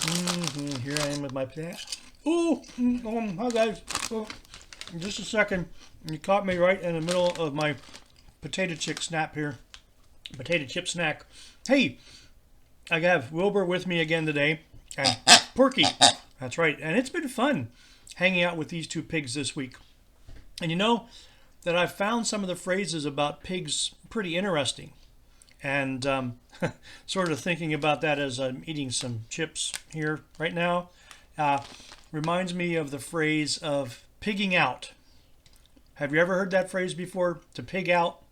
Here I am with my plant. Ooh, hi guys. Oh, just a second. You caught me right in the middle of my potato chip snap here. Potato chip snack. Hey, I have Wilbur with me again today, and Porky. That's right. And it's been fun hanging out with these two pigs this week. And you know that I've found some of the phrases about pigs pretty interesting. And sort of thinking about that as I'm eating some chips here right now, reminds me of the phrase of pigging out. Have you ever heard that phrase before? To pig out?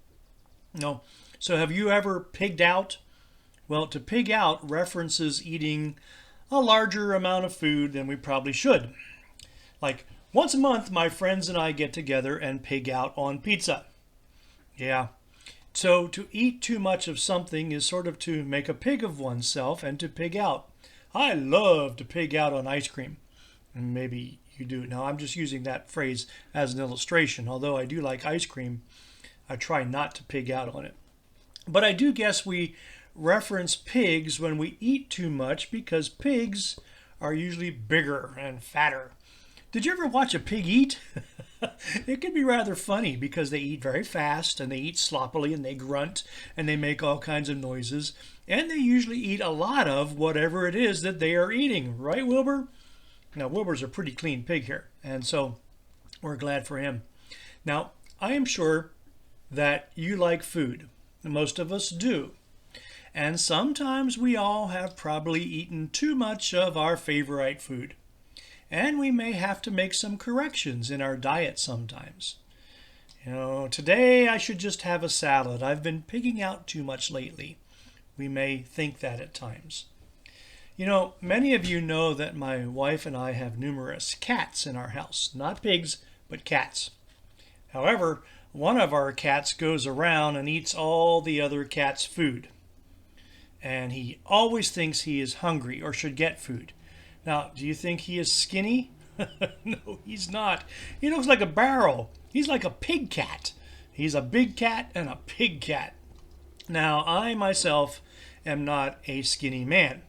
No. So have you ever pigged out? Well, to pig out references eating a larger amount of food than we probably should. Like once a month, my friends and I get together and pig out on pizza. Yeah. So to eat too much of something is sort of to make a pig of oneself and to pig out. I love to pig out on ice cream. And maybe you do. Now, I'm just using that phrase as an illustration. Although I do like ice cream, I try not to pig out on it. But I do guess we reference pigs when we eat too much because pigs are usually bigger and fatter. Did you ever watch a pig eat? It can be rather funny because they eat very fast and they eat sloppily and they grunt and they make all kinds of noises and they usually eat a lot of whatever it is that they are eating. Right, Wilbur? Now, Wilbur's a pretty clean pig here, and so we're glad for him. Now, I am sure that you like food. Most of us do. And sometimes we all have probably eaten too much of our favorite food. And we may have to make some corrections in our diet sometimes. You know, today I should just have a salad. I've been pigging out too much lately. We may think that at times. You know, many of you know that my wife and I have numerous cats in our house. Not pigs, but cats. However, one of our cats goes around and eats all the other cats' food. And he always thinks he is hungry or should get food. Now, do you think he is skinny? No, he's not. He looks like a barrel. He's like a pig cat. He's a big cat and a pig cat. Now, I myself am not a skinny man.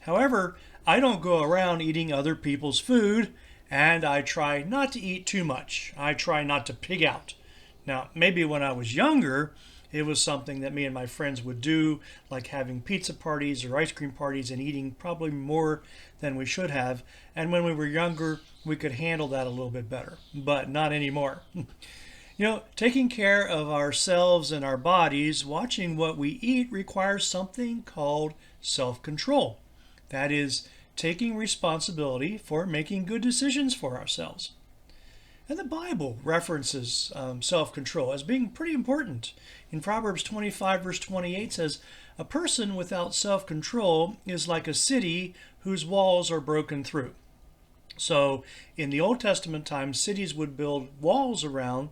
However, I don't go around eating other people's food, and I try not to eat too much. I try not to pig out. Now, maybe when I was younger, it was something that me and my friends would do, like having pizza parties or ice cream parties and eating probably more than we should have. And when we were younger, we could handle that a little bit better, but not anymore. You know, taking care of ourselves and our bodies, watching what we eat requires something called self-control. That is, taking responsibility for making good decisions for ourselves. And the Bible references self-control as being pretty important. In Proverbs 25, verse 28 says, "A person without self-control is like a city whose walls are broken through." So in the Old Testament times, cities would build walls around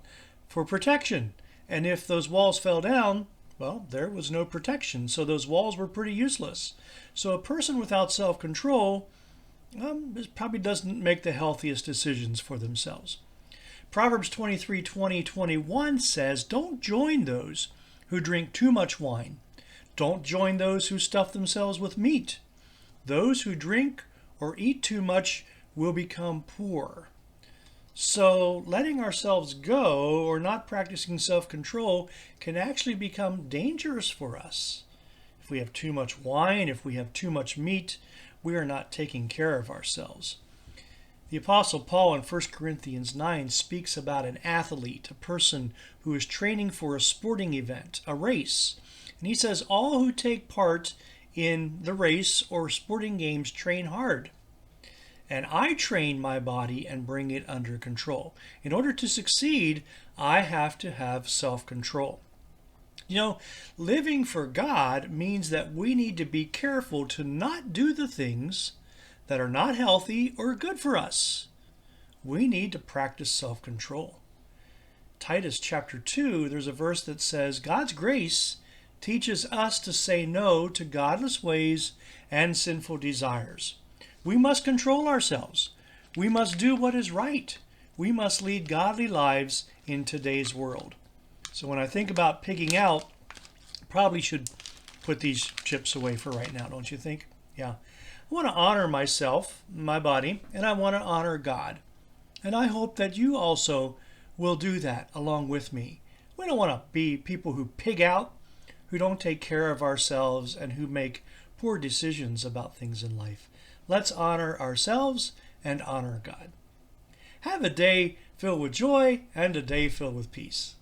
for protection. And if those walls fell down, well, there was no protection. So those walls were pretty useless. So a person without self-control probably doesn't make the healthiest decisions for themselves. Proverbs 23:20-21 says, "Don't join those who drink too much wine. Don't join those who stuff themselves with meat. Those who drink or eat too much will become poor." So letting ourselves go or not practicing self-control can actually become dangerous for us. If we have too much wine, if we have too much meat, we are not taking care of ourselves. The Apostle Paul in 1 Corinthians 9 speaks about an athlete, a person who is training for a sporting event, a race. And he says, all who take part in the race or sporting games train hard. And I train my body and bring it under control. In order to succeed, I have to have self-control. You know, living for God means that we need to be careful to not do the things that are not healthy or good for us. We need to practice self-control. Titus chapter 2, there's a verse that says, God's grace teaches us to say no to godless ways and sinful desires. We must control ourselves. We must do what is right. We must lead godly lives in today's world. So when I think about pigging out, I probably should put these chips away for right now, don't you think? Yeah. I want to honor myself, my body, and I want to honor God. And I hope that you also will do that along with me. We don't want to be people who pig out, who don't take care of ourselves, and who make poor decisions about things in life. Let's honor ourselves and honor God. Have a day filled with joy and a day filled with peace.